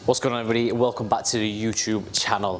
What's going on, everybody? Welcome back to the YouTube channel.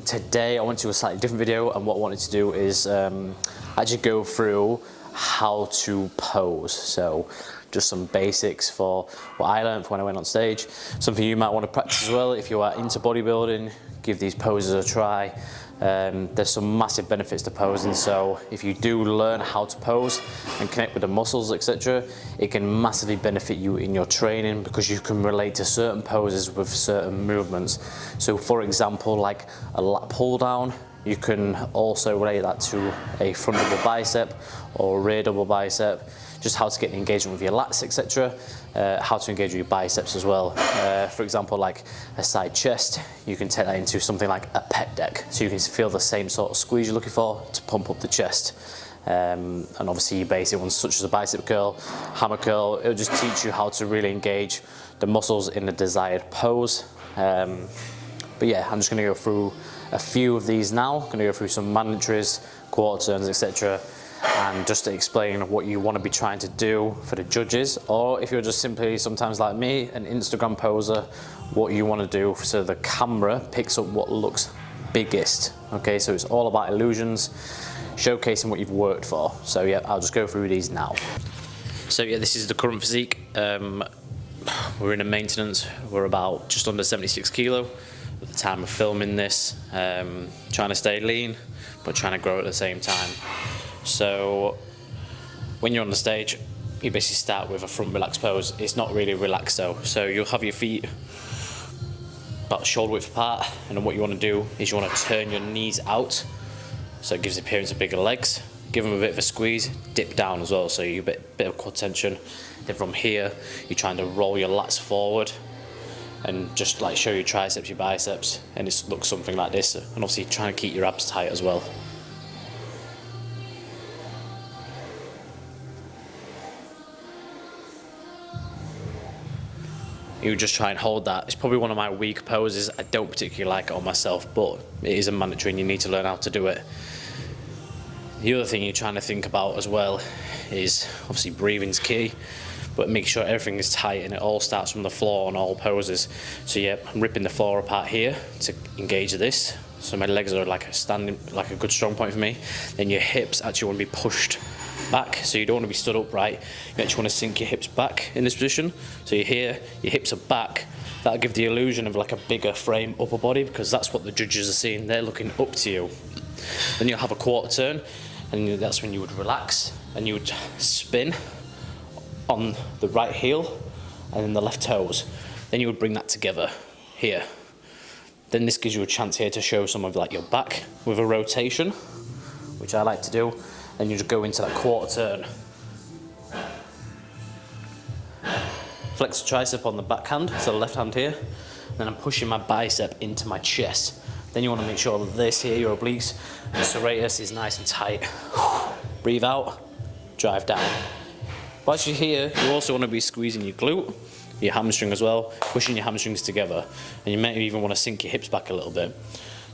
Today I want to do a slightly different video, and what I wanted to do is actually go through how to pose. So just some basics for what I learned when I went on stage. Something you might want to practice as well if you are into bodybuilding. Give these poses a try. There's some massive benefits to posing, so if you do learn how to pose and connect with the muscles, etc., it can massively benefit you in your training because you can relate to certain poses with certain movements. So for example, like a lat pull down, you can also relate that to a front double bicep or a rear double bicep, just how to get the engagement with your lats, etc., how to engage with your biceps as well. For example, like a side chest, you can take that into something like a pec deck, so you can feel the same sort of squeeze you're looking for to pump up the chest. And obviously your basic ones such as a bicep curl, hammer curl, it'll just teach you how to really engage the muscles in the desired pose. But yeah, I'm just going to go through a few of these now. I'm going to go through some mandatories, quarter turns, etc., and just to explain what you want to be trying to do for the judges, or if you're just simply sometimes like me, an Instagram poser, what you want to do so the camera picks up what looks biggest. Okay, so it's all about illusions, showcasing what you've worked for. So yeah, I'll just go through these now. So yeah, this is the current physique. We're in a maintenance. We're about just under 76 kilo at the time of filming this. Trying to stay lean, but trying to grow at the same time. So when you're on the stage, you basically start with a front relaxed pose. It's not really relaxed though. So you'll have your feet about shoulder width apart, and then what you want to do is you want to turn your knees out, so it gives the appearance of bigger legs. Give them a bit of a squeeze, dip down as well, so you get a bit of quad tension. Then from here, you're trying to roll your lats forward and just like show your triceps, your biceps, and it looks something like this. And obviously trying to keep your abs tight as well. You just try and hold that. It's probably one of my weak poses. I don't particularly like it on myself, but it is a mandatory and you need to learn how to do it. The other thing you're trying to think about as well is obviously breathing's key, but make sure everything is tight and it all starts from the floor on all poses. So yeah, I'm ripping the floor apart here to engage this. So my legs are like a good strong point for me. Then your hips actually want to be pushed back, so you don't want to be stood upright. You actually want to sink your hips back in this position. So you're here, your hips are back. That'll give the illusion of like a bigger frame upper body, because that's what the judges are seeing. They're looking up to you. Then you'll have a quarter turn, and that's when you would relax and you would spin on the right heel and then the left toes. Then you would bring that together here. Then this gives you a chance here to show some of like your back with a rotation, which I like to do. Then you just go into that quarter turn. Flex the tricep on the backhand, so the left hand here. Then I'm pushing my bicep into my chest. Then you want to make sure that this here, your obliques and serratus is nice and tight. Breathe out, drive down. Whilst you're here, you also want to be squeezing your glute, your hamstring as well, pushing your hamstrings together. And you may even want to sink your hips back a little bit.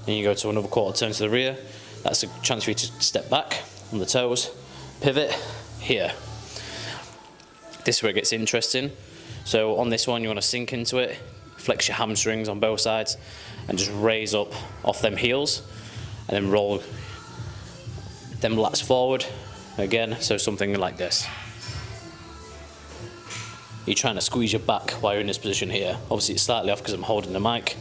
Then you go to another quarter turn to the rear. That's a chance for you to step back on the toes, pivot here. This is where it gets interesting. So on this one, you want to sink into it, flex your hamstrings on both sides, and just raise up off them heels, and then roll them lats forward again. So something like this. You're trying to squeeze your back while you're in this position here. Obviously it's slightly off because I'm holding the mic,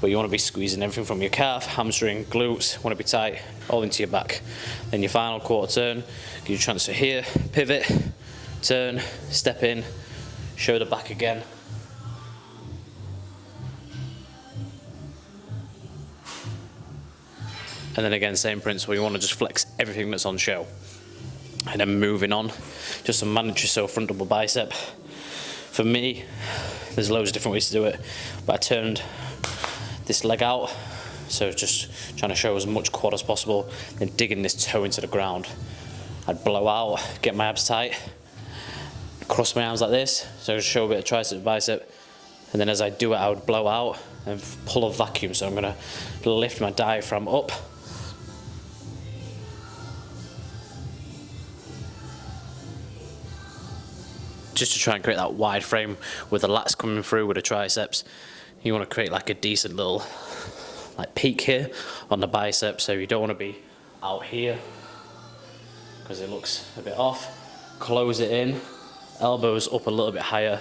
but you want to be squeezing everything from your calf, hamstring, glutes, want to be tight, all into your back. Then your final quarter turn, give you a chance to here, pivot, turn, step in, show the back again. And then again, same principle, you want to just flex everything that's on show. And then moving on, just some mandatory, so front double bicep. For me, there's loads of different ways to do it, but I turned this leg out, so just trying to show as much quad as possible, then digging this toe into the ground. I'd blow out, get my abs tight, cross my arms like this, so show a bit of tricep, bicep, and then as I do it, I would blow out and pull a vacuum. So I'm going to lift my diaphragm up, just to try and create that wide frame with the lats coming through with the triceps. you want to create like a decent little like peak here on the bicep, so you don't want to be out here because it looks a bit off. Close it in, elbows up a little bit higher,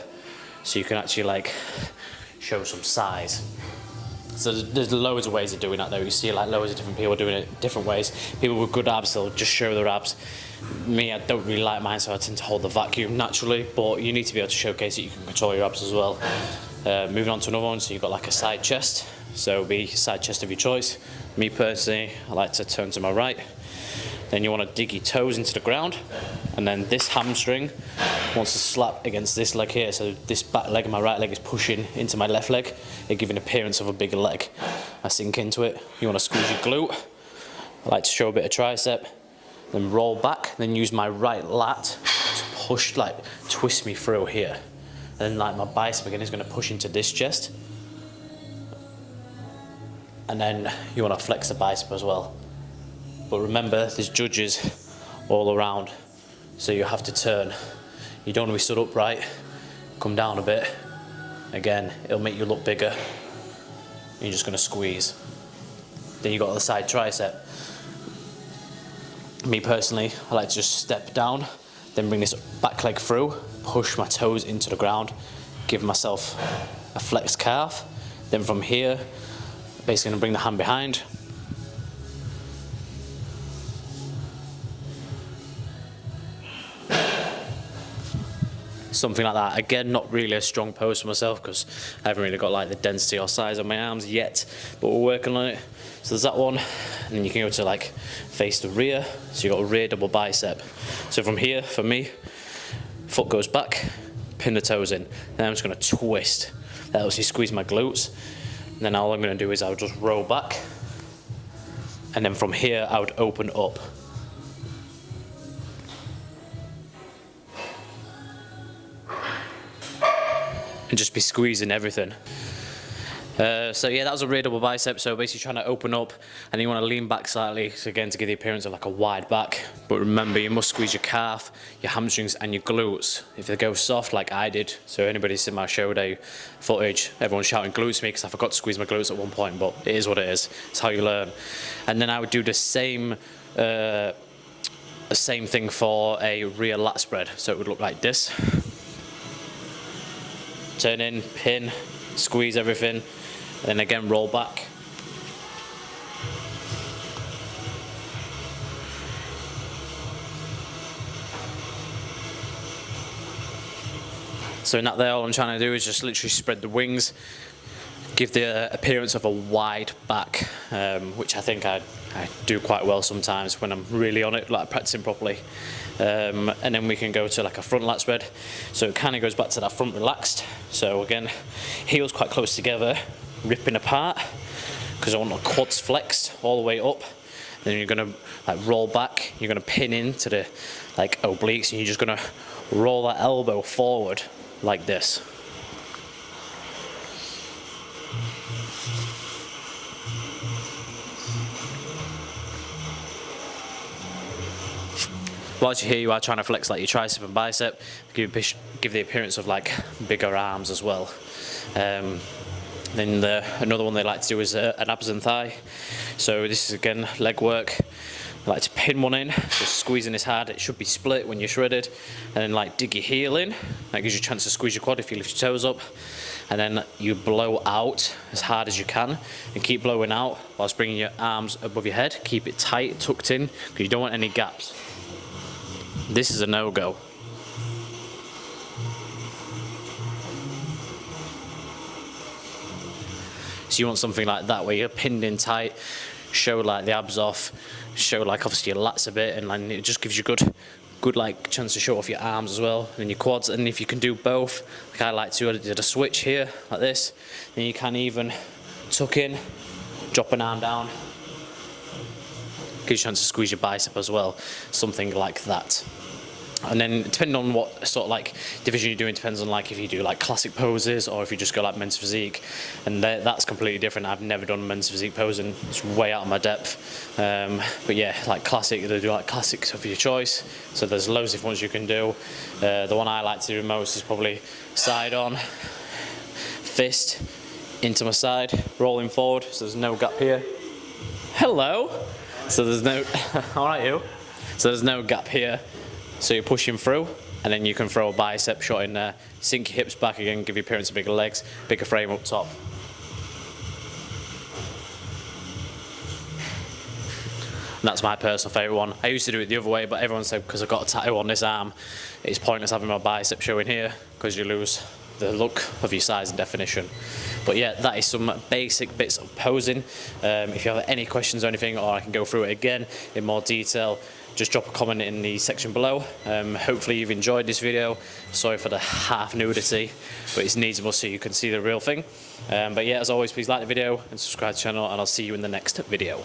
so you can actually like show some size. So there's loads of ways of doing that though. You see like loads of different people doing it different ways. People with good abs, they'll just show their abs. Me, I don't really like mine, so I tend to hold the vacuum naturally, but you need to be able to showcase that you can control your abs as well. Moving on to another one, so you've got like a side chest. So be side chest of your choice. Me personally, I like to turn to my right. Then you want to dig your toes into the ground, and then this hamstring wants to slap against this leg here, so this back leg of my right leg is pushing into my left leg. It gives an appearance of a bigger leg. I sink into it. You want to squeeze your glute. I like to show a bit of tricep, then roll back, then use my right lat to push, like twist me through here. And then like my bicep again is going to push into this chest. And then you want to flex the bicep as well. But remember, there's judges all around, so you have to turn. You don't want to be stood upright, come down a bit. Again, it'll make you look bigger. You're just going to squeeze. Then you got the side tricep. Me personally, I like to just step down, then bring this back leg through, push my toes into the ground, give myself a flexed calf. Then from here, basically going to bring the hand behind. Something like that. Again, not really a strong pose for myself because I haven't really got like the density or size on my arms yet, but we're working on it. So there's that one, and then you can go to like face the rear, so you've got a rear double bicep. So from here, for me, foot goes back, pin the toes in, then I'm just going to twist. That helps me squeeze my glutes, and then all I'm going to do is I'll just roll back, and then from here I would open up. And just be squeezing everything. So yeah, that was a rear double bicep, so basically trying to open up, and you want to lean back slightly, so again to give the appearance of like a wide back. But remember, you must squeeze your calf, your hamstrings and your glutes. If they go soft like I did, so anybody's seen my show day footage, everyone's shouting glutes at me because I forgot to squeeze my glutes at one point, but it is what it is. It's how you learn. And then I would do the same thing for a rear lat spread, so it would look like this. Turn in, pin, squeeze everything, and then again roll back. So in that there, all I'm trying to do is just literally spread the wings, give the appearance of a wide back, which I think I do quite well sometimes when I'm really on it, like practicing properly. And then we can go to like a front lat spread. So it kind of goes back to that front relaxed. So again, heels quite close together, ripping apart, because I want my quads flexed all the way up. Then you're gonna like roll back, you're gonna pin into the like obliques, and you're just gonna roll that elbow forward like this. Whilst you're here, you are trying to flex like your tricep and bicep, give the appearance of like bigger arms as well. Then another one they like to do is an abs and thigh. So this is again leg work. I like to pin one in, so squeezing this hard. It should be split when you're shredded, and then like dig your heel in. That gives you a chance to squeeze your quad if you lift your toes up, and then you blow out as hard as you can, and keep blowing out whilst bringing your arms above your head. Keep it tight, tucked in, because you don't want any gaps. This is a no-go. So you want something like that where you're pinned in tight, show like the abs off, show like obviously your lats a bit, and like it just gives you good like chance to show off your arms as well, and your quads. And if you can do both, like I like to, I did a switch here like this, then you can even tuck in, drop an arm down, gives you a chance to squeeze your bicep as well, something like that. And then depending on what sort of like division you're doing, depends on like if you do like classic poses or if you just go like men's physique, and that's completely different. I've never done men's physique posing, it's way out of my depth. But yeah, like classic, they do like classics of your choice, so there's loads of different ones you can do. The one I like to do most is probably side on, fist, into my side, rolling forward, so there's no gap here. Hello! So there's no, alright you. So there's no gap here. So you're pushing through, and then you can throw a bicep shot in there. Sink your hips back again, give your appearance of bigger legs, bigger frame up top. And that's my personal favourite one. I used to do it the other way, but everyone said because I've got a tattoo on this arm, it's pointless having my bicep showing here because you lose the look of your size and definition. But yeah, that is some basic bits of posing. If you have any questions or anything, or I can go through it again in more detail, just drop a comment in the section below. Hopefully you've enjoyed this video. Sorry for the half nudity, but it's needs must so you can see the real thing. But yeah, as always, please like the video and subscribe to the channel, and I'll see you in the next video.